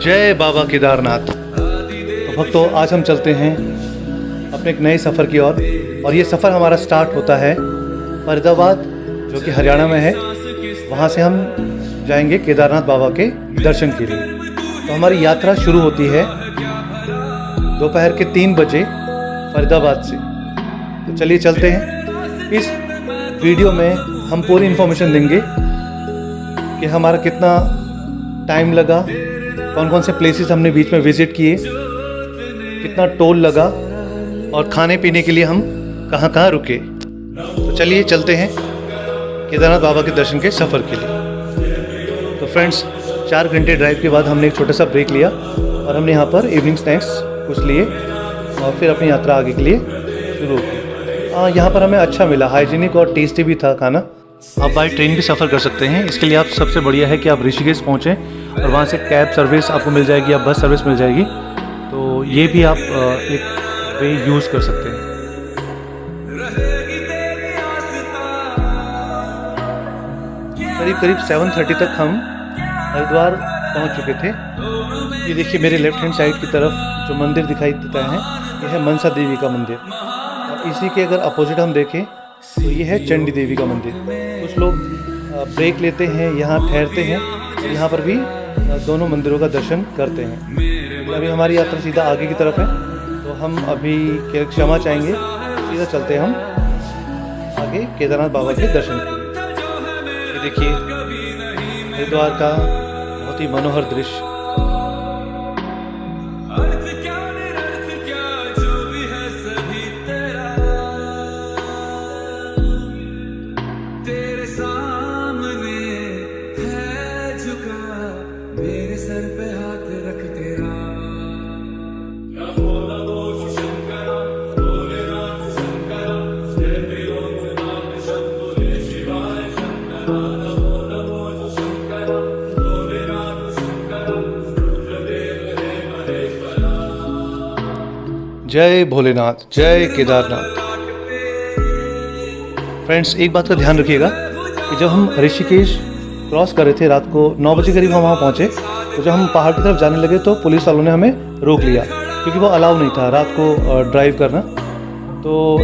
जय बाबा केदारनाथ। तो भक्तों, आज हम चलते हैं अपने एक नए सफ़र की ओर और ये सफ़र हमारा स्टार्ट होता है फरीदाबाद, जो कि हरियाणा में है। वहाँ से हम जाएंगे केदारनाथ बाबा के दर्शन के लिए। तो हमारी यात्रा शुरू होती है दोपहर के 3 बजे फरीदाबाद से। तो चलिए चलते हैं। इस वीडियो में हम पूरी इन्फॉर्मेशन देंगे कि हमारा कितना टाइम लगा, कौन कौन से प्लेसेस हमने बीच में विज़िट किए, कितना टोल लगा और खाने पीने के लिए हम कहाँ कहाँ रुके। तो चलिए चलते हैं केदारनाथ बाबा के दर्शन के सफ़र के लिए। तो फ्रेंड्स, 4 घंटे ड्राइव के बाद हमने एक छोटा सा ब्रेक लिया और हमने यहाँ पर इवनिंग स्नैक्स कुछ लिए और फिर अपनी यात्रा आगे के लिए शुरू की। यहाँ पर हमें अच्छा मिला, हाइजीनिक और टेस्टी भी था खाना। आप बाय ट्रेन भी सफ़र कर सकते हैं। इसके लिए आप सबसे बढ़िया है कि आप ऋषिकेश पहुँचें और वहाँ से कैब सर्विस आपको मिल जाएगी या बस सर्विस मिल जाएगी। तो ये भी आप एक वे यूज़ कर सकते हैं। करीब करीब 7:30 तक हम हरिद्वार पहुँच चुके थे। ये देखिए मेरे लेफ्ट हैंड साइड की तरफ जो मंदिर दिखाई देता है, यह है मनसा देवी का मंदिर। और इसी के अगर अपोजिट हम देखें तो ये है चंडी देवी का मंदिर। कुछ लोग ब्रेक लेते हैं, यहाँ ठहरते हैं, यहाँ पर भी दोनों मंदिरों का दर्शन करते हैं। अभी हमारी यात्रा सीधा आगे की तरफ है, तो हम अभी क्षमा चाहेंगे, सीधा चलते हैं हम आगे केदारनाथ बाबा के दर्शन के लिए। ये देखिए हरिद्वार का बहुत ही मनोहर दृश्य। जय भोलेनाथ, जय केदारनाथ। फ्रेंड्स, एक बात का ध्यान रखिएगा कि जब हम ऋषिकेश क्रॉस कर रहे थे रात को 9 बजे करीब हम वहाँ पहुँचे, तो जब हम पहाड़ की तरफ जाने लगे तो पुलिस वालों ने हमें रोक लिया, क्योंकि वो अलाउ नहीं था रात को ड्राइव करना। तो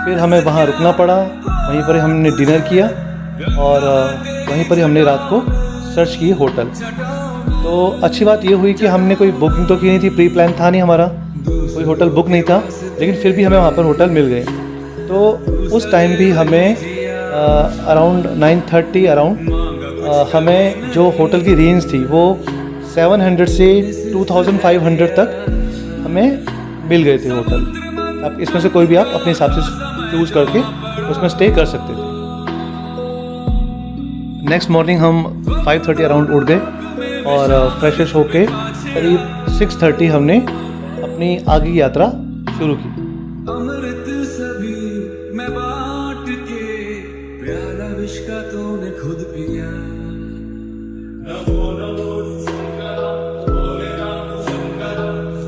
फिर हमें वहाँ रुकना पड़ा। वहीं पर हमने डिनर किया और वहीं पर ही हमने रात को सर्च किए होटल। तो अच्छी बात ये हुई कि हमने कोई बुकिंग तो की नहीं थी, प्री प्लान था नहीं हमारा, कोई होटल बुक नहीं था, लेकिन फिर भी हमें वहाँ पर होटल मिल गए। तो उस टाइम भी हमें अराउंड 9:30 हमें जो होटल की रेंज थी वो 700 से 2500 तक हमें मिल गए थे होटल। अब इसमें से कोई भी आप अपने हिसाब से चूज़ करके उसमें स्टे कर सकते थे। नेक्स्ट मॉर्निंग हम 5:30 अराउंड उठ गए और फ्रेश होके करीब 6:30 हमने अपनी आगे की यात्रा शुरू की। अमृत सभी मैं बांट के प्याला विष का तूने खुद पिया। नमो नमो शंकर भोलेनाथ शंकर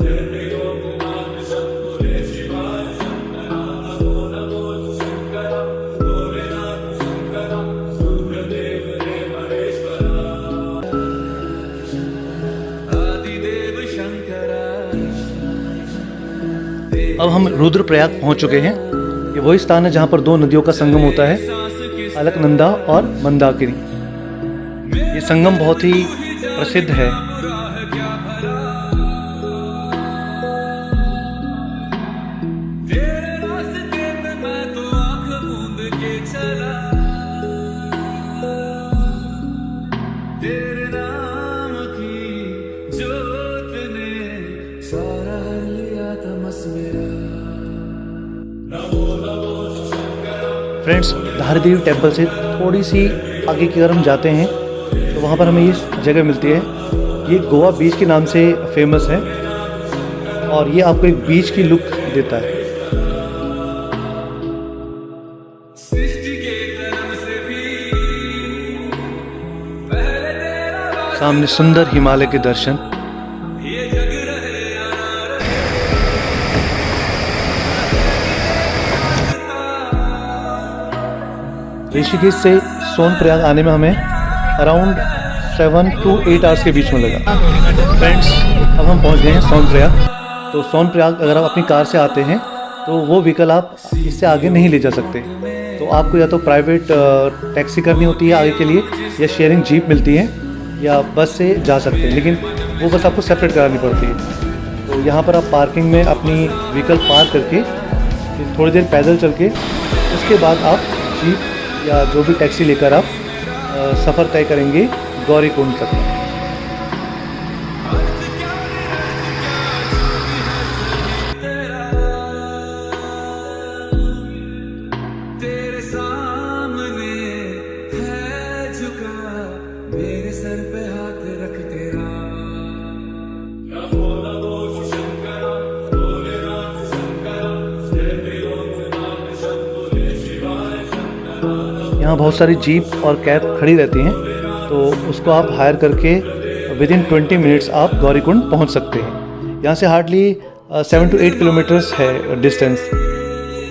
जय योगनाथ शंकर शिवाय शंकर। नमो नमो शंकर भोलेनाथ शंकर सूर्यदेव देव महेश्वर आदिदेव शंकर। अब हम रुद्रप्रयाग पहुंच चुके हैं। ये वही स्थान है जहां पर 2 नदियों का संगम होता है, अलकनंदा और मंदाकिनी। ये संगम बहुत ही प्रसिद्ध है। फ्रेंड्स, धारीदेवी टेम्पल से थोड़ी सी आगे की अगर हम जाते हैं तो वहाँ पर हमें ये जगह मिलती है। ये गोवा बीच के नाम से फेमस है और ये आपको एक बीच की लुक देता है। सामने सुंदर हिमालय के दर्शन। ऋषिकेश से सोनप्रयाग आने में हमें अराउंड 7 to 8 आवर्स के बीच में लगा। फ्रेंड्स, अब हम पहुंच गए हैं सोनप्रयाग। तो सोनप्रयाग अगर आप अपनी कार से आते हैं तो वो व्हीकल आप इससे आगे नहीं ले जा सकते। तो आपको या तो प्राइवेट टैक्सी करनी होती है आगे के लिए, या शेयरिंग जीप मिलती है, या बस से जा सकते हैं, लेकिन वो बस आपको सेपरेट करानी पड़ती है। तो यहाँ पर आप पार्किंग में अपनी व्हीकल पार्क करके फिर थोड़ी देर पैदल चल के उसके बाद आप जीप या जो भी टैक्सी लेकर आप सफ़र तय करेंगे गौरीकुंड तक। तेरे सामने है झुका, मेरे सर पे हाथ रख तेरा। यहाँ बहुत सारी जीप और कैब खड़ी रहती हैं, तो उसको आप हायर करके विदिन 20 मिनट्स आप गौरीकुंड पहुँच सकते हैं। यहाँ से हार्डली 7 to 8 किलोमीटर्स है डिस्टेंस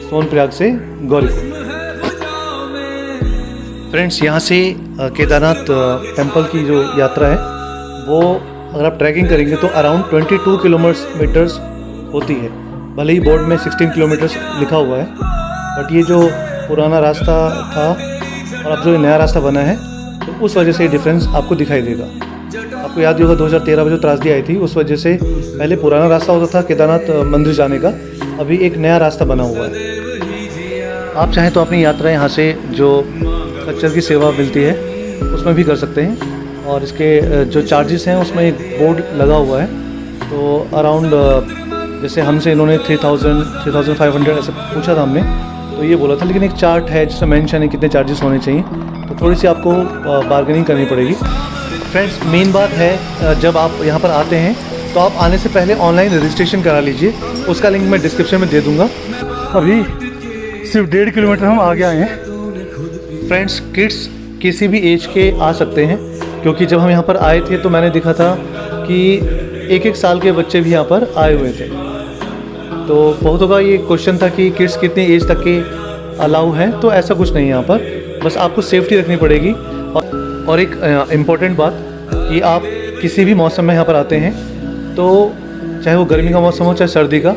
सोनप्रयाग से गौरीकुंड। फ्रेंड्स, यहाँ से केदारनाथ टेम्पल की जो यात्रा है वो अगर आप ट्रैकिंग करेंगे तो अराउंड 22 किलोमीटर्स होती है। भले ही बोर्ड में 16 किलोमीटर्स लिखा हुआ है, बट ये जो पुराना रास्ता था और अब जो नया रास्ता बना है तो उस वजह से ये डिफरेंस आपको दिखाई देगा। आपको याद ही होगा 2013 में जो त्रासदी आई थी उस वजह से पहले पुराना रास्ता होता था केदारनाथ मंदिर जाने का, अभी एक नया रास्ता बना हुआ है। आप चाहें तो अपनी यात्रा यहाँ से जो खच्चर की सेवा मिलती है उसमें भी कर सकते हैं, और इसके जो चार्जेस हैं उसमें एक बोर्ड लगा हुआ है। तो अराउंड जैसे हमसे इन्होंने 3,500 ऐसे पूछा था हमने, तो ये बोला था, लेकिन एक चार्ट है जिसमें मेंशन है कितने चार्जेस होने चाहिए, तो थोड़ी सी आपको बार्गेनिंग करनी पड़ेगी। फ्रेंड्स, मेन बात है जब आप यहाँ पर आते हैं तो आप आने से पहले ऑनलाइन रजिस्ट्रेशन करा लीजिए, उसका लिंक मैं डिस्क्रिप्शन में दे दूँगा। अभी सिर्फ 1.5 किलोमीटर हम आगे आए हैं। फ्रेंड्स, किड्स किसी भी एज के आ सकते हैं, क्योंकि जब हम यहाँ पर आए थे तो मैंने देखा था कि 1-1 साल के बच्चे भी यहाँ पर आए हुए थे। तो बहुतों का ये क्वेश्चन था कि किड्स कितनी एज तक के अलाउ हैं, तो ऐसा कुछ नहीं है यहाँ पर, बस आपको सेफ्टी रखनी पड़ेगी। और एक इम्पॉर्टेंट बात कि आप किसी भी मौसम में यहाँ पर आते हैं, तो चाहे वो गर्मी का मौसम हो चाहे सर्दी का,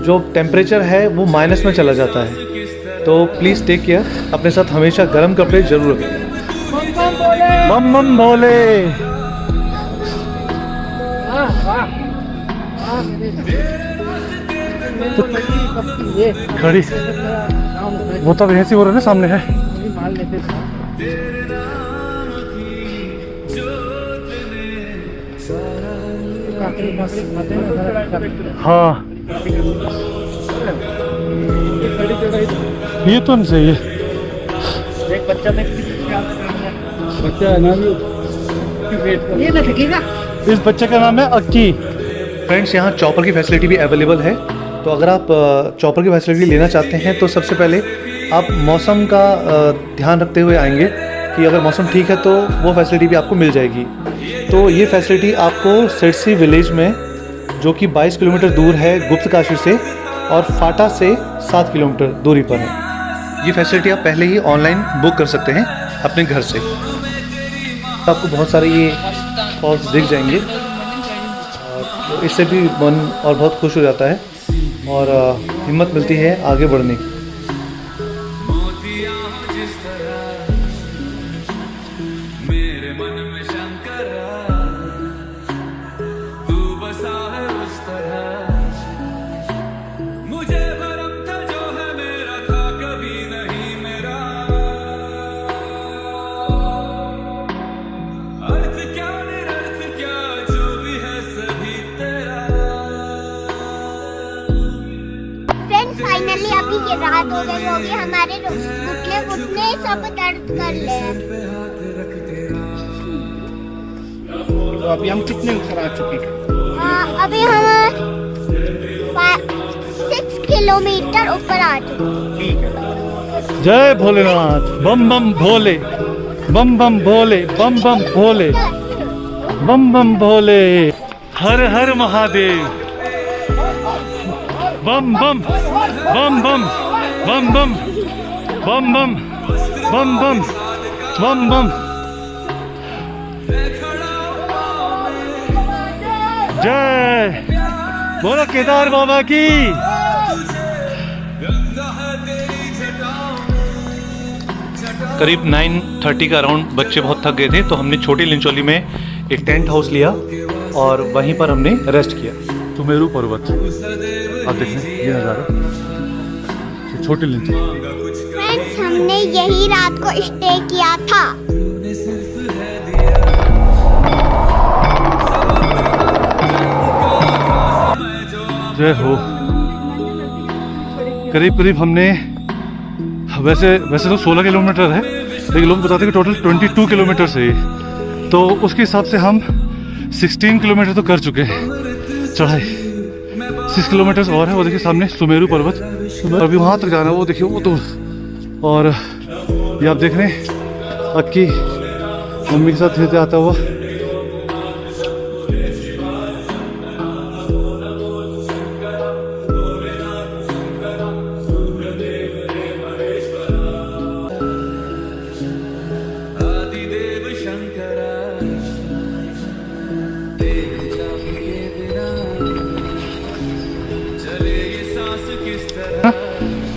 जो टेम्परेचर है वो माइनस में चला जाता है। तो प्लीज़ टेक केयर, अपने साथ हमेशा गर्म कपड़े जरूर रखें। बम बम भोले। खड़ी वो तो ऐसी हो रहा है ना, सामने है। हाँ, ये तो नहीं सही है। एक बच्चा है ना, ये ना थकेगा। इस बच्चे का नाम है अक्की। फ्रेंड्स, यहाँ चॉपर की फैसिलिटी भी अवेलेबल है, तो अगर आप चॉपर की फैसिलिटी लेना चाहते हैं तो सबसे पहले आप मौसम का ध्यान रखते हुए आएंगे कि अगर मौसम ठीक है तो वो फैसिलिटी भी आपको मिल जाएगी। तो ये फैसिलिटी आपको सिरसी विलेज में, जो कि 22 किलोमीटर दूर है गुप्तकाशी से, और फाटा से 7 किलोमीटर दूरी पर है। ये फैसिलिटी आप पहले ही ऑनलाइन बुक कर सकते हैं अपने घर से। आपको बहुत सारे ये फॉल्स दिख जाएंगे, तो इससे भी मन और बहुत खुश हो जाता है और हिम्मत मिलती है आगे बढ़ने की। मेरे मन में शंकरा, तू बसा है उस तरह, मुझे भरम था जो है मेरा था कभी नहीं मेरा। अर्थ क्या निरर्थ क्या जो भी है सभी तेरा। फ्रेंड्स, फाइनली अभी ये रात हो गई होगी, हमारे घुटने सब दर्द कर ले। तो अभी हम कितने ऊपर आ चुके हैं? अभी हम 6 किलोमीटर ऊपर आ चुके हैं। जय भोलेनाथ। बम बम भोले, बम बम भोले, बम बम भोले, बम बम भोले, हर हर महादेव। बम बम बम बम बम बम बम बम बम बम बम बम जय बोलो केदार बाबा की। करीब 9:30 का अराउंड बच्चे बहुत थक गए थे, तो हमने छोटी लिंचोली में एक टेंट हाउस लिया और वहीं पर हमने रेस्ट किया। सुमेरु पर्वत आप देख रहे हैं, ये नज़ारा छोटी लिंचोली। फ्रेंड्स हमने यही रात को स्टे किया था। जय हो। करीब करीब हमने वैसे तो 16 किलोमीटर है, लेकिन लोग बताते हैं कि टोटल 22 किलोमीटर से, तो उसके हिसाब से हम 16 किलोमीटर तो कर चुके हैं चढ़ाई। 6 किलोमीटर और है। वो देखिए सामने सुमेरु पर्वत, और अभी वहाँ तक जाना है, वो देखिए वो दूर। और ये आप देख रहे हैं अक्की मम्मी के साथ धीरे आता हुआ।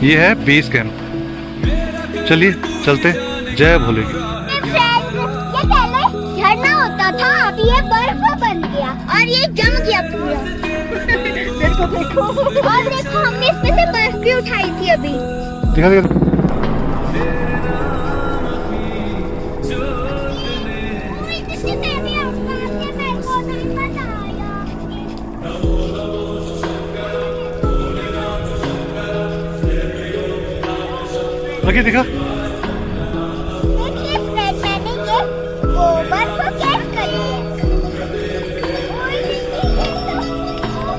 ये है बेस कैंप। चलिए चलते, जय भोले की। ये पहले झरना होता था, अब ये बर्फ बन गया और ये जम गया पूरा। देखो और देखो हमने इसमें से बर्फ भी उठाई थी अभी। दिखा लगे दिखा। देखिए फ्रेंड, मैंने ये गोबर को कैच कर लिया।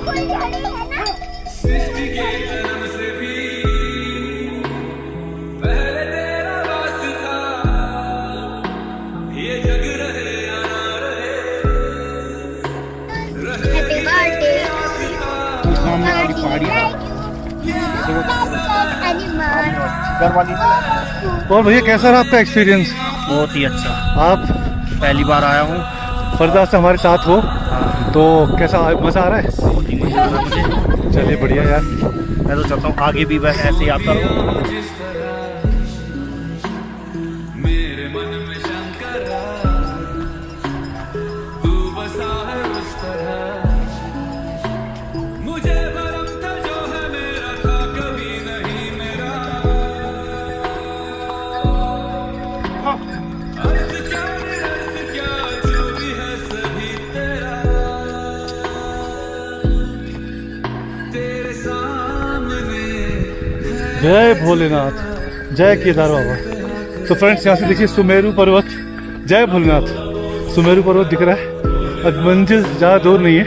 कोई झड़ी है ना? सृष्टि के जन्म से भी पहले तेरा वास था, ये जग रहे या ना रहे, हैप्पी बर्थडे सामने वाली पहाड़ी है। और भैया कैसा रहा आपका एक्सपीरियंस? बहुत ही अच्छा। आप पहली बार आया हूँ। फरदा से हमारे साथ हो, तो कैसा मज़ा आ रहा है? बहुत ही मजा आ रहा है मुझे। चलिए बढ़िया यार। मैं तो चाहता हूँ आगे भी बस ऐसे ही आता रहूँ। जिस तरह मेरे मन में शंकर तू बसा है उस तरह, मुझे भरम था जो है मेरा था कभी नहीं मेरा। अर्थ क्या निरर्थ क्या जो भी है सभी तेरा, तेरे सामने जय भोलेनाथ, जय केदार बाबा। तो फ्रेंड्स यहाँ से देखिए सुमेरु पर्वत, जय भोलेनाथ। सुमेरु पर्वत दिख रहा है। अब मंजिल ज़्यादा दूर नहीं है,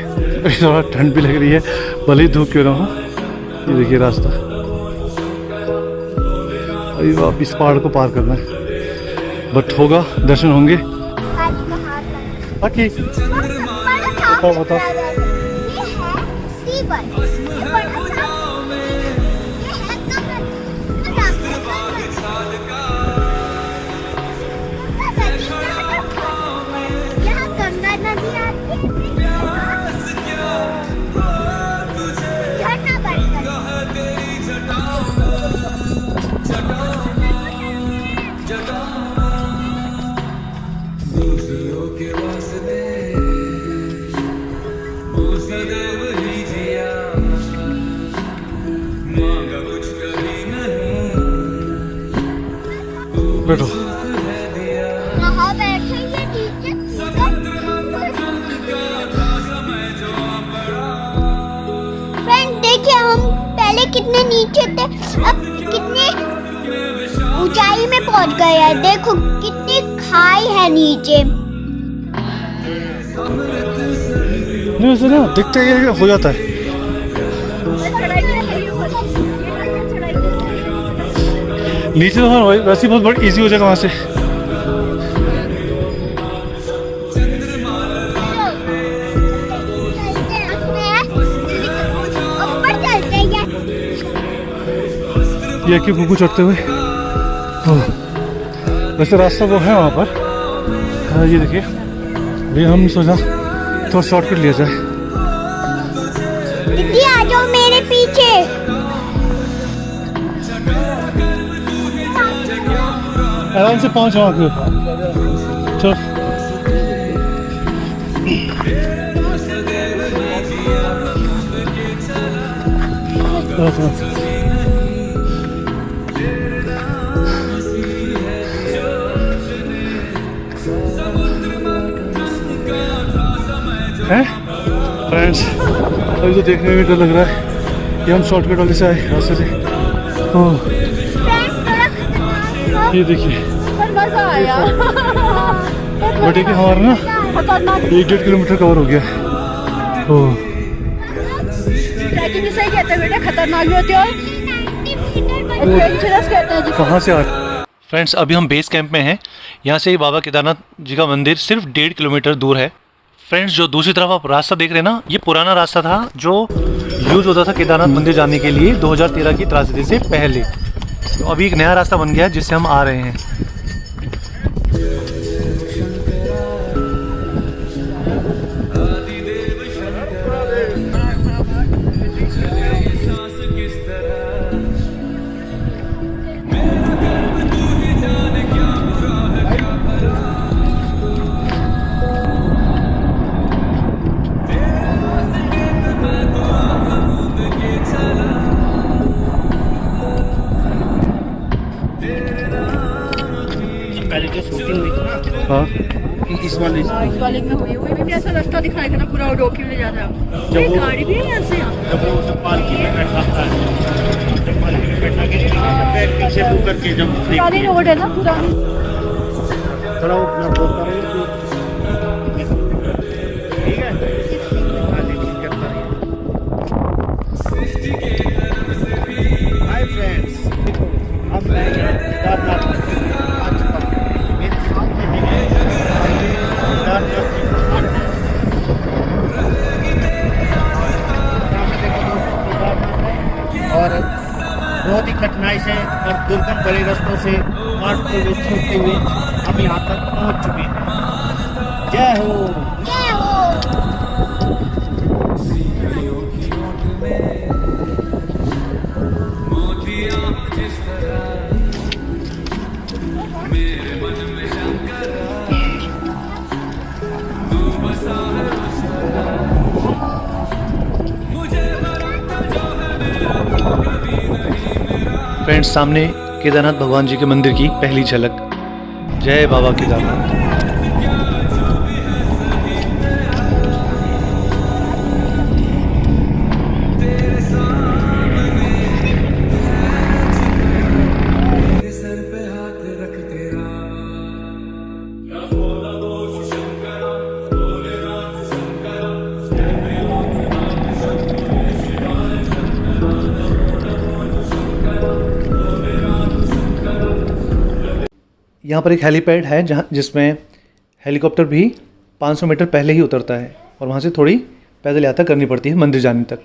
थोड़ा ठंड भी लग रही है, भले ही धूप क्यों ना हो। ये देखिए रास्ता, अभी आप इस पहाड़ को पार करना है, बट होगा, दर्शन होंगे। बाकी बताओ बताओ। ये है सीवन। ये बड़ा सा यहाँ गंगा नदी आती है, झरना बनता है। दूसरों के वास्ते सदैव ही जिया, मांगा कुछ कभी नहीं, बैठो। यहाँ बैठेंगे नीचे। फ्रेंड देखिए हम पहले कितने नीचे थे, अब कितने ऊंचाई में पहुंच गए हैं। देखो कितनी खाई है नीचे। नहीं वैसे ना दिखते ही हो जाता है। नीचे तो वैसे बहुत बड़ी इजी हो जाएगा वहाँ से। ऊपर चलते हैं। ये कि कुकू चढ़ते हुए, वैसे रास्ता वो है वहाँ पर। ये देखिए, अभी हम सोचा थोड़ा शॉर्टकट लिया जाए। जी आ जाओ मेरे पीछे। आराम से पहुंच वहाँ पे। चल हैं फ्रेंड्स, अभी तो देखने में डर लग रहा है कि हम शॉर्टकट वाले से आए रास्ते से। ओह ये देखिए, पर मजा आया। बट एक हमारा ना खतरनाक 1-1.5 किलोमीटर कवर हो गया। ओह ट्रैकिंग सही कहते हैं बेटा, खतरनाक भी होती है और एडवेंचरस कहते हैं जिसे। कहाँ से आ फ्रेंड्स, अभी हम बेस कैंप में हैं। यहाँ से बाबा केदारनाथ जी का मंदिर सिर्फ 1.5 किलोमीटर दूर है। फ्रेंड्स, जो दूसरी तरफ आप रास्ता देख रहे हैं ना, ये पुराना रास्ता था जो यूज़ होता था केदारनाथ मंदिर जाने के लिए 2013 की त्रासदी से पहले। तो अभी एक नया रास्ता बन गया है जिससे हम आ रहे हैं। पहले जो शूटिंग हुई थी ना, हाँ इस वाले इस वाले में हुई हुई भी ऐसा रास्ता दिखाई था ना, पूरा रोक ले जाता है। जब वो- गाड़ी भी है यहाँ से यहाँ। जब वो सब पालकी में बैठा था, जब पालकी में बैठा के बैठ पीछे मुँह करके जब पुरानी रोड है ना, पुरानी। थोड़ा मैं बोलता रही ठीक है। हाँ जी, ठीक करता रहिए। हाय फ्रेंड्स, अब मैं केदारनाथ आ चुका हूँ। मेरे सामने है केदारनाथ की घाट। सामने देखो दोस्तों, केदारनाथ है और बहुत ही कठिनाई से और दुर्गम भरे रास्तों से काटते हुए छूटते हुए हम यहाँ तक पहुँच चुके हैं। जय हो। जय हो। फ्रेंड्स, सामने केदारनाथ भगवान जी के मंदिर की पहली झलक। जय बाबा केदारनाथ। मेरे सर पे हाथ रख तेरा यहाँ पर एक हेलीपैड है जहाँ जिसमें हेलीकॉप्टर भी 500 मीटर पहले ही उतरता है और वहाँ से थोड़ी पैदल यात्रा करनी पड़ती है मंदिर जाने तक।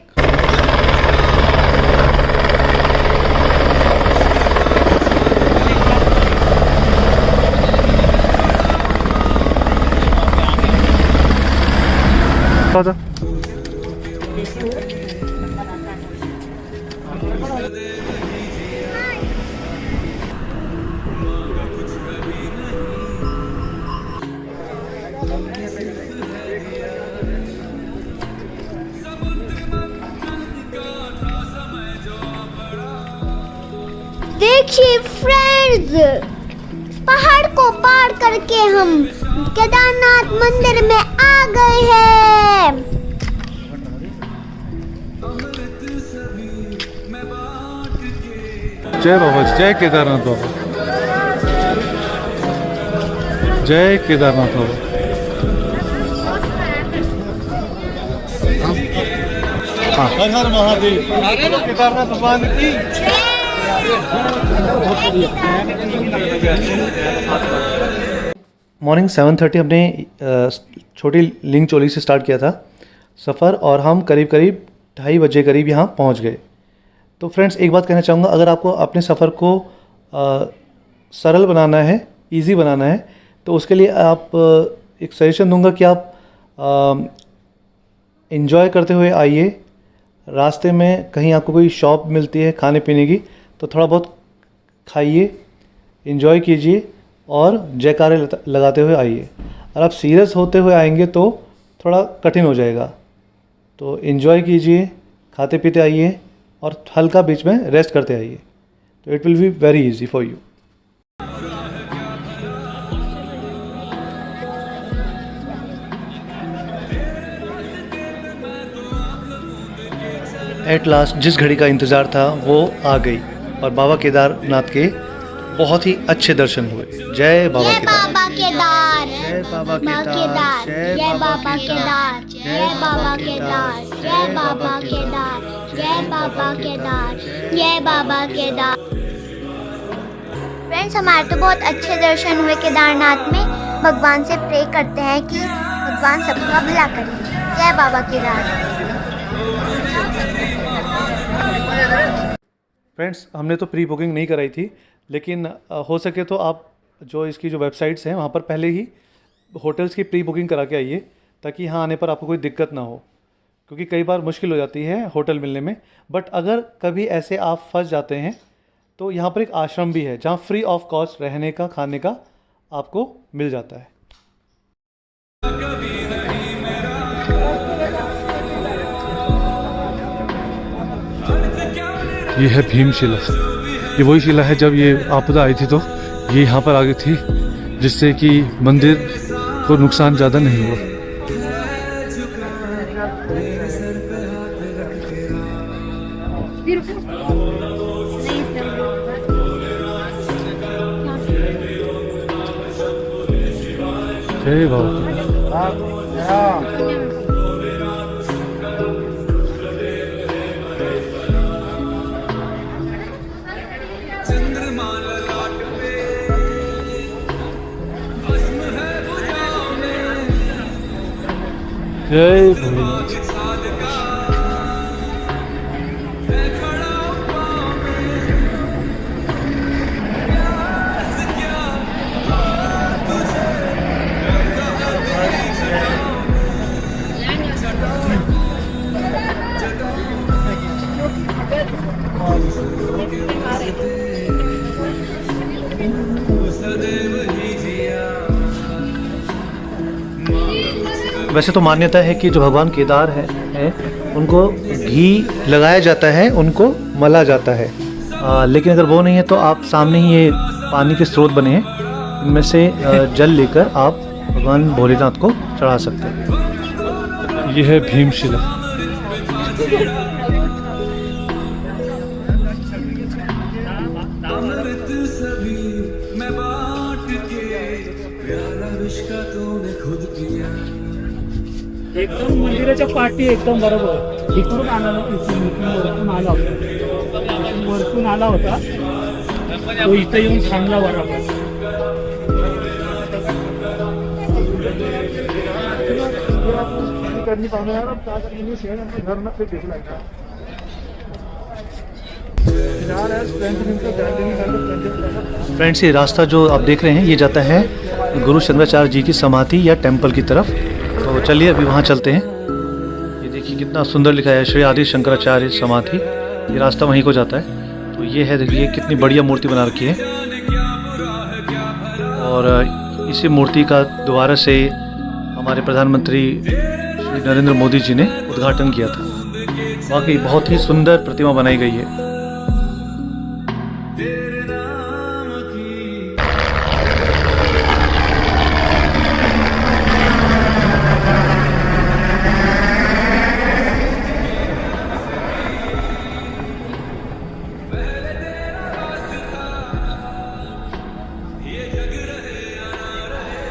देखिए फ्रेंड्स, पहाड़ को पार करके हम केदारनाथ मंदिर में आ गए हैं। जय बाबा जी, जय केदारनाथ बाबा, जय केदारनाथ बाबा। हाँ, हर हर महादेव। केदारनाथ भगवान की मॉर्निंग 7:30 हमने छोटी लिंग चोली से स्टार्ट किया था सफ़र और हम करीब 2:30 बजे करीब यहाँ पहुँच गए। तो फ्रेंड्स, एक बात कहना चाहूँगा, अगर आपको अपने सफ़र को सरल बनाना है, इजी बनाना है, तो उसके लिए आप एक सजेशन दूंगा कि आप एंजॉय करते हुए आइए, रास्ते में कहीं आपको कोई शॉप मिलती है खाने पीने की तो थोड़ा बहुत खाइए, एंजॉय कीजिए और जयकारे लगाते हुए आइए। और आप सीरियस होते हुए आएंगे तो थोड़ा कठिन हो जाएगा। तो एंजॉय कीजिए, खाते पीते आइए और हल्का बीच में रेस्ट करते आइए, तो it will be very easy for you. At last जिस घड़ी का इंतज़ार था वो आ गई और बाबा केदारनाथ के बहुत ही अच्छे दर्शन हुए। जय बाबा केदार, जय बाबा केदार, जय बाबा केदार, जय बाबा केदार, जय बाबा केदार, जय बाबा केदार, जय बाबा केदार। फ्रेंड्स, हमारे तो बहुत अच्छे दर्शन हुए केदारनाथ में। भगवान से प्रे करते हैं कि भगवान सबका भला करें। जय बाबा केदार। फ्रेंड्स, हमने तो प्री बुकिंग नहीं कराई थी, लेकिन हो सके तो आप जो इसकी जो वेबसाइट्स हैं वहाँ पर पहले ही होटल्स की प्री बुकिंग करा के आइए, ताकि यहाँ आने पर आपको कोई दिक्कत ना हो, क्योंकि कई बार मुश्किल हो जाती है होटल मिलने में। बट अगर कभी ऐसे आप फंस जाते हैं तो यहाँ पर एक आश्रम भी है जहाँ फ्री ऑफ कॉस्ट रहने का, खाने का आपको मिल जाता है। ये है भीमशिला। ये वही शिला है जब ये आपदा आई थी तो ये यहाँ पर आ गई थी, जिससे कि मंदिर को नुकसान ज़्यादा नहीं हुआ। जय बाबा। जय भोलेनाथ। वैसे तो मान्यता है कि जो भगवान केदार हैं उनको घी लगाया जाता है, उनको मला जाता है। लेकिन अगर वो नहीं है तो आप सामने ही ये पानी के स्रोत बने हैं, इनमें से जल लेकर आप भगवान भोलेनाथ को चढ़ा सकते हैं। ये है भीमशिला। मैं बांट के प्याला विष का तूने खुद पिया। एकदम मंदिराच्या पाठी एकदम बरोबर इकडून वरतून आला होता, वरतून आला होता तो इथे येऊन थांबला बरोबर। करनी पाहुणे घर में फिर देख लगता फ्रेंड्स, ये रास्ता जो आप देख रहे हैं ये जाता है गुरु शंकराचार्य जी की समाधि या टेंपल की तरफ। तो चलिए अभी वहाँ चलते हैं। ये देखिए कितना सुंदर लिखा है, श्री आदि शंकराचार्य समाधि। ये रास्ता वहीं को जाता है। तो ये है, देखिए कितनी बढ़िया मूर्ति बना रखी है। और इसी मूर्ति का दोबारा से हमारे प्रधानमंत्री श्री नरेंद्र मोदी जी ने उद्घाटन किया था। वाकई बहुत ही सुंदर प्रतिमा बनाई गई है।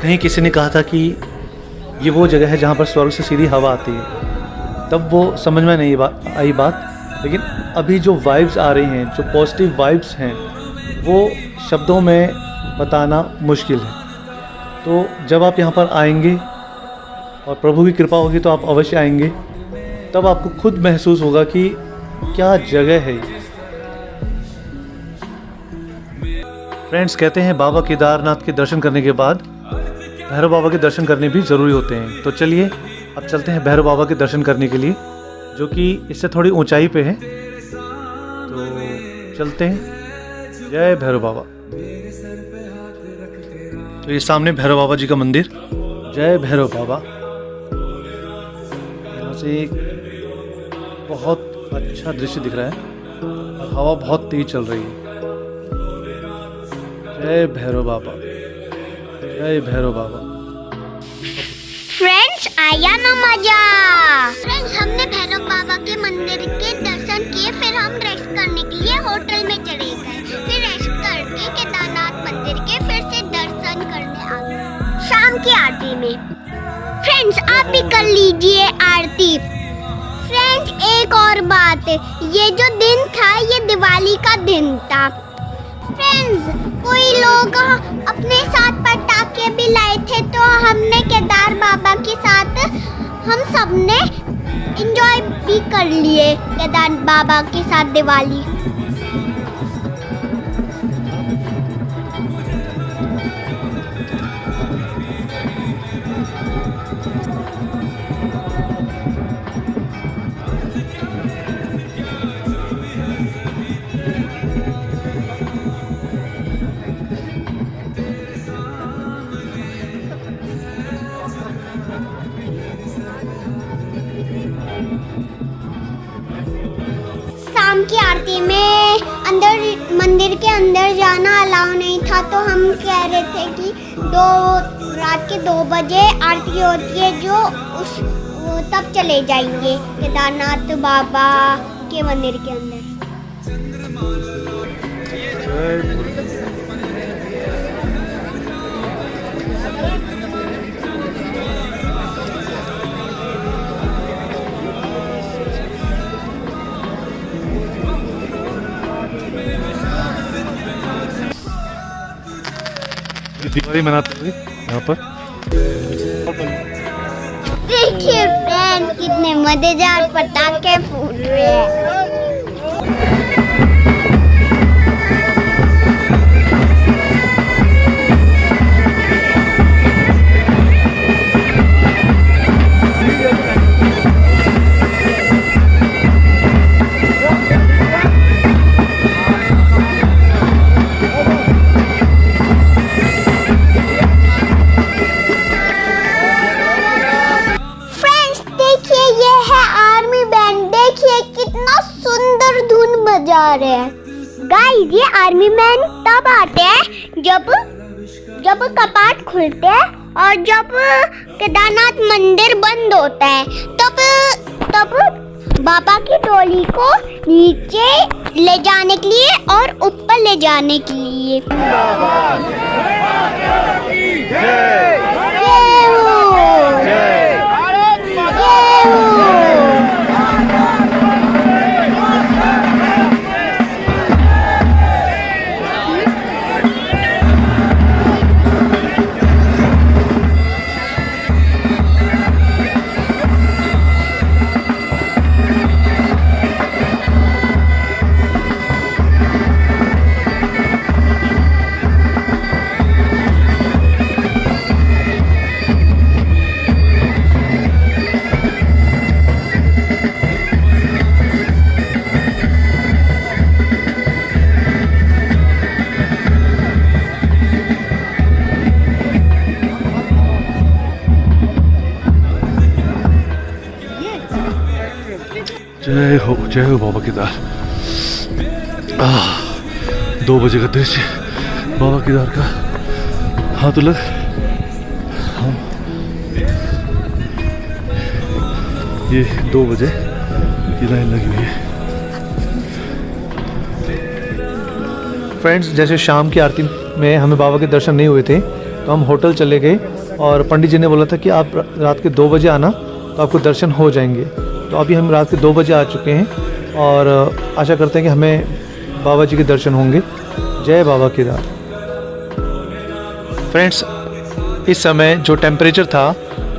कहीं किसी ने कहा था कि ये वो जगह है जहाँ पर स्वर्ग से सीधी हवा आती है, तब वो समझ में नहीं आई बात। लेकिन अभी जो वाइब्स आ रही हैं, जो पॉजिटिव वाइब्स हैं, वो शब्दों में बताना मुश्किल है। तो जब आप यहाँ पर आएंगे और प्रभु की कृपा होगी तो आप अवश्य आएंगे, तब आपको खुद महसूस होगा कि क्या जगह है ये। फ्रेंड्स, कहते हैं बाबा केदारनाथ के दर्शन करने के बाद भैरव बाबा के दर्शन करने भी ज़रूरी होते हैं। तो चलिए अब चलते हैं भैरव बाबा के दर्शन करने के लिए। जो कि इससे थोड़ी ऊंचाई पे है। तो चलते हैं। जय भैरव बाबा। तो ये सामने भैरव बाबा जी का मंदिर। जय भैरव बाबा। यहाँ से एक बहुत अच्छा दृश्य दिख रहा है और हवा बहुत तेज चल रही है। जय भैरव बाबा, जय भैरव बाबा। फ्रेंड्स, आया ना मजा। फ्रेंड्स, हमने भैरव बाबा के मंदिर के दर्शन किए, फिर हम रेस्ट करने के लिए होटल में चले गए। फिर रेस्ट करके केदारनाथ मंदिर के फिर से दर्शन करने आ गए शाम की आरती में। फ्रेंड्स, आप भी कर लीजिए आरती। फ्रेंड्स, एक और बात, ये जो दिन था ये दिवाली का दिन था। फ्रेंड्स, कोई लोग अपने साथ पटाखे भी लाए थे, तो हमने केदार बाबा के साथ हम सब ने एंजॉय भी कर लिए केदार बाबा के साथ दिवाली। शाम की आरती में अंदर मंदिर के अंदर जाना अलाउ नहीं था, तो हम कह रहे थे कि रात के 2 बजे आरती होती है जो तब चले जाएंगे केदारनाथ बाबा के मंदिर के अंदर। दिवाली मनाते हुए यहाँ पर देखिए फ्रेंड, कितने मजेदार पटाखे फूट रहे हैं। गाइस, ये आर्मी मैन तब आते हैं जब कपाट खुलते हैं और जब केदारनाथ मंदिर बंद होता है, तब बाबा की टोली को नीचे ले जाने के लिए और ऊपर ले जाने के लिए। जय हो बाबा केदार। 2 बजे का दृश्य बाबा केदार का। हाँ तो लग ये 2 बजे की लाइन लगी हुई है। फ्रेंड्स, जैसे शाम की आरती में हमें बाबा के दर्शन नहीं हुए थे, तो हम होटल चले गए और पंडित जी ने बोला था कि आप रात के 2 बजे आना, तो आपको दर्शन हो जाएंगे। तो अभी हम रात के 2 बजे आ चुके हैं और आशा करते हैं कि हमें बाबा जी के दर्शन होंगे। जय बाबा केदार। फ्रेंड्स, इस समय जो टेम्परेचर था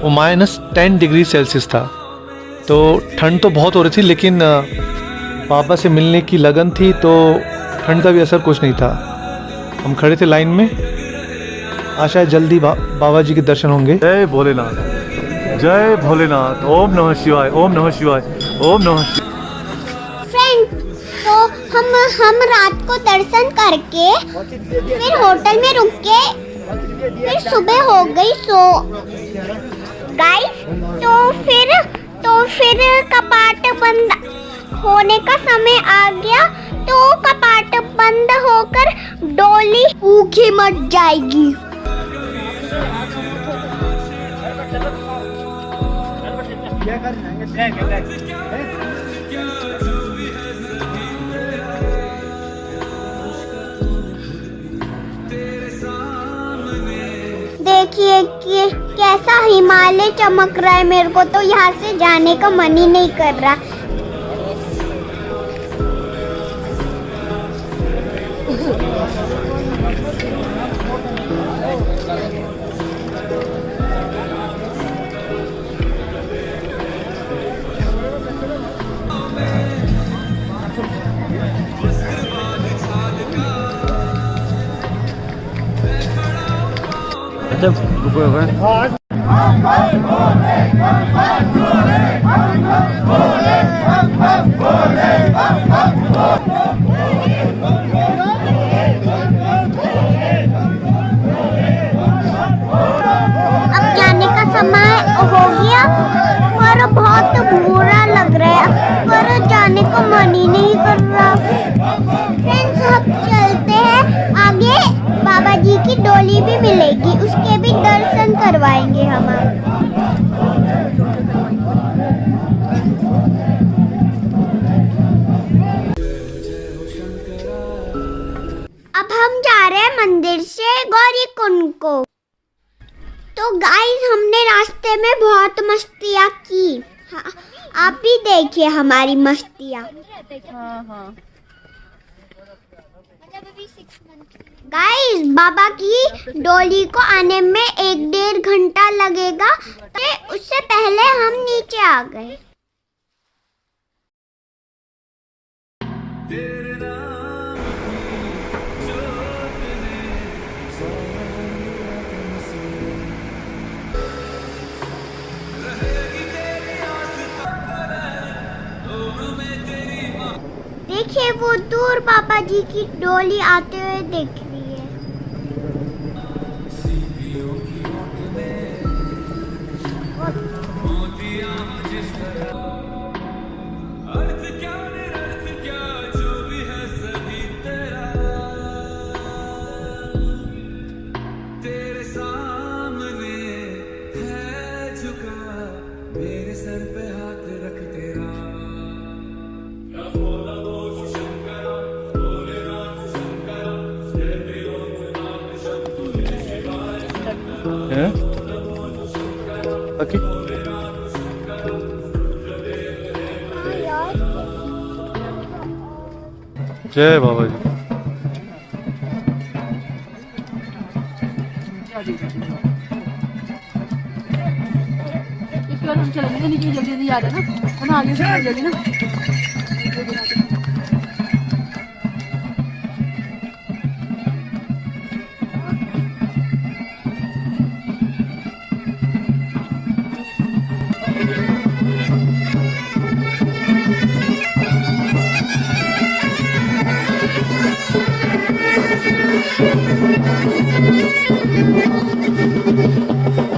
वो -10 डिग्री सेल्सियस था। तो ठंड तो बहुत हो रही थी, लेकिन बाबा से मिलने की लगन थी, तो ठंड का भी असर कुछ नहीं था। हम खड़े थे लाइन में। आशा है जल्दी बाबा जी के दर्शन होंगे। जय भोलेनाथ। जय भोलेनाथ। ओम नमः शिवाय, ओम नमः शिवाय, ओम नमः शिवाय। फ्रेंड्स, तो हम रात को दर्शन करके फिर होटल में रुक के फिर सुबह हो गई। सो गाइस, तो फिर कपाट बंद होने का समय आ गया। तो कपाट बंद होकर डोली भूखी मर जाएगी। देखिए कि कैसा हिमालय चमक रहा है। मेरे को तो यहाँ से जाने का मन ही नहीं कर रहा। अब जाने का समय हो गया पर बहुत बुरा लग रहा है, पर जाने का मन ही नहीं कर रहा। फ्रेंड्स, अब चलते हैं आगे। बाबा जी की डोली भी मिलेगी, उसके भी दर्शन करवाएंगे हम। अब हम जा रहे हैं मंदिर से गौरी कुंड को। तो गाइस, हमने रास्ते में बहुत मस्तियाँ की। हाँ, आप भी देखिए हमारी मस्तियाँ। गाइस, बाबा की डोली को आने में 1-1.5 घंटा लगेगा। तो उससे पहले हम नीचे आ गए। देखिए वो दूर बाबा जी की डोली आते हुए दिख रही है। अर्थ क्या निरर्थ क्या जो भी है सभी तेरा, तेरे सामने है झुका, मेरे सर पे हाथ रख तेरा। ओके, जय बाबा जी। इसके बाद हम चलेंगे नीचे, जल्दी जल्दी आ रहे ना, ना आगे से जल्दी ना।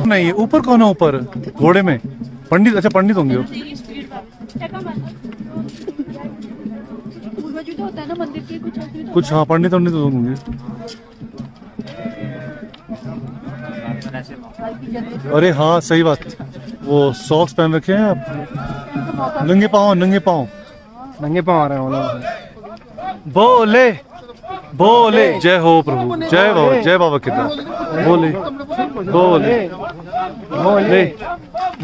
नहीं, ऊपर कौन है? ऊपर घोड़े में पंडित। अच्छा, पंडित होंगे वो। होता है ना मंदिर के कुछ। हाँ, पंडित तो होंगे। अरे हाँ, सही बात। वो सॉक्स पहन रखे हैं आप। नंगे पाँव, नंगे पाँव, नंगे पाँव आ रहे हैं वो लोग। बोले बोले जय हो प्रभु, जय बाबा, जय बाबा के दास। बोले बोले बोले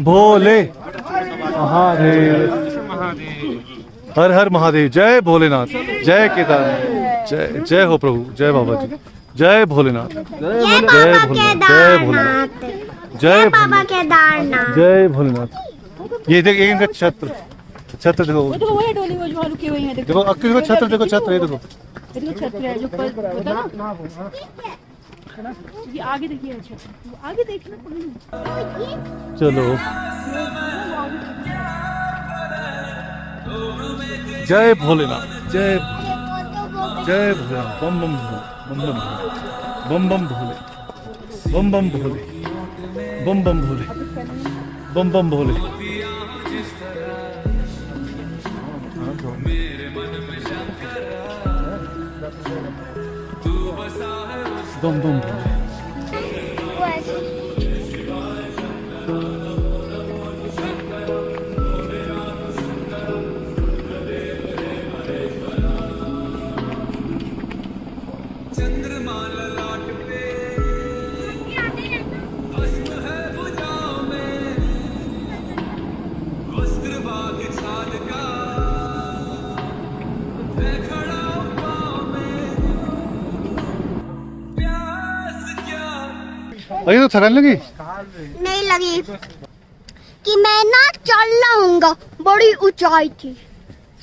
भोले हर हर महादेव। जय भोलेनाथ, जय केदारनाथ, जय जय हो प्रभु, जय बाबा जी, जय भोलेनाथ, जय बाबा केदारनाथ, जय बाबा केदारनाथ, जय भोलेनाथ। ये देख, इनका छत्र, छत्र देखो, वो है डोली वो जो रुके हुए हैं। देखो अक्की, देखो छत्र, देखो छत्र, ये देखो। छत्र है जो ऊपर होता है ना। ये आगे देखिए, अच्छा आगे देखना पड़ेगा। चलो जय भोलेनाथ, जय जय भोलेनाथ, बम बम भोले, बम बम भोले, बम बम भोले, बम बम भोले, बम बम भोले, बम बम भोले। बम बम भोले। वो ऐसे चंद्रमा ललाट पे भस्म है भुजाओं में, वस्त्र बाघ छाल का मैं खड़ा हूं पाँव में, प्यास क्या अरे तो थकान लगी? नहीं लगी कि मैं ना चल लाऊंगा, बड़ी ऊंचाई थी,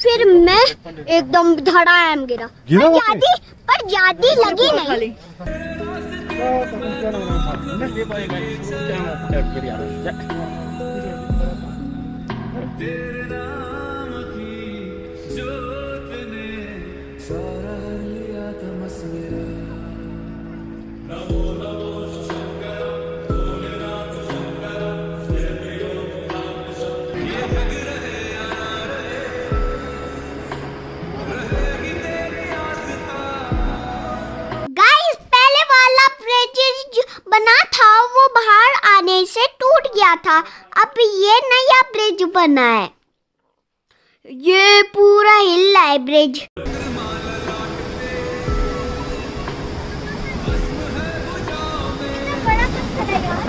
फिर मैं एकदम धड़ाम गिरा। गिरा वहाँ पे? पर ज्यादा लगी नहीं। खाली तेरे नाम की जोत ने सारा लिया तमस मेरा। गाइस, पहले वाला ब्रिज जो बना था वो बाहर आने से टूट गया था। अब ये नया ब्रिज बना है, ये पूरा हिल रहा है ब्रिज। बड़ा पत्थर है यार।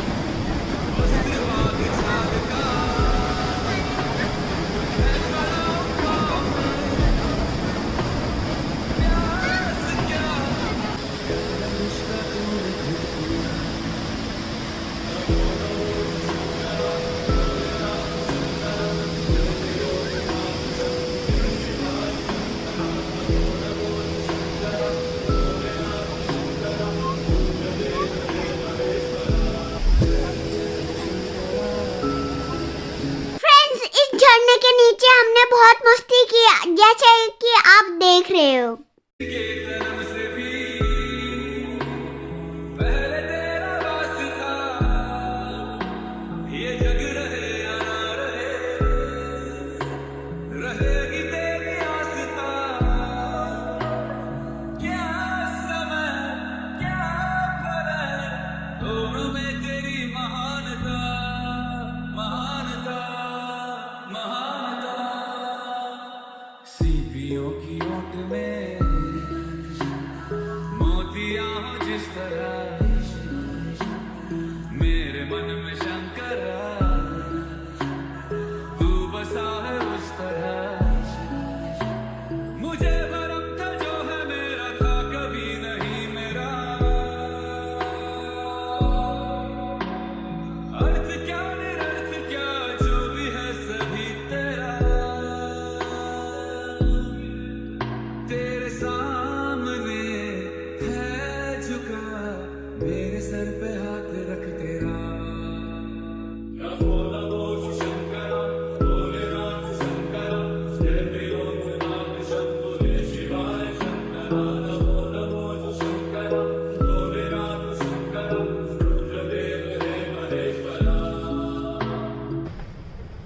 फ्रेंड्स, इस झरने के नीचे हमने बहुत मस्ती की, जैसे कि आप देख रहे हो। जन्म से भी पहले तेरा रास्ता, ये जग रहे या ना रहे, रहेगी तेरी आस्था। क्या समय क्या करे, दोनों में तेरी महानता, महानता, महानता। सीपियों की ओट में मोतियां हो जिस तरह, मेरे मन में शंकरा तू बसा है उस तरह। मुझे भरम था जो है मेरा था कभी नहीं मेरा, अर्थ क्या निरर्थ क्या जो भी है सभी तेरा। तेरे सामने है झुका, मेरे सर पे हाथ रख तेरा।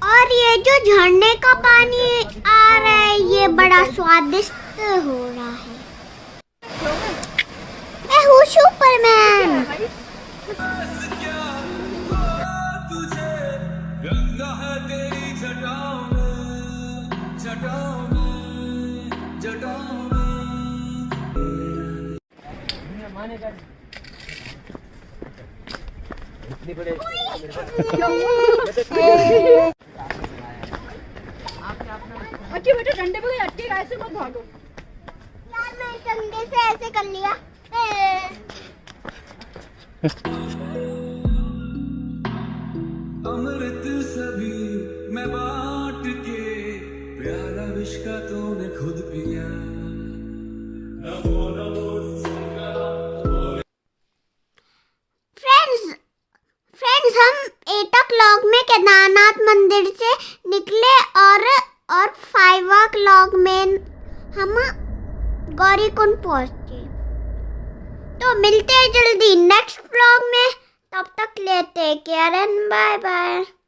और ये जो झरने का पानी आ रहा है, ये बड़ा स्वादिष्ट हो रहा है। मैं हूँ सुपरमैन। क्या तुझे गंगा है तेरी जटाओं में, जटाओं में, जटाओं में। अच्छी बेटा, डंडे पे अटके ऐसे मत भागो। यार, मैं डंडे से ऐसे कर लिया। अमृत सभी मैं बांट के, प्याला विष का तूने खुद पिया। मंदिर से निकले और 5 o'clock में हम गौरीकुंड पहुंचे। तो मिलते हैं जल्दी नेक्स्ट व्लॉग में, तब तक लेते केयर एंड बाय बाय।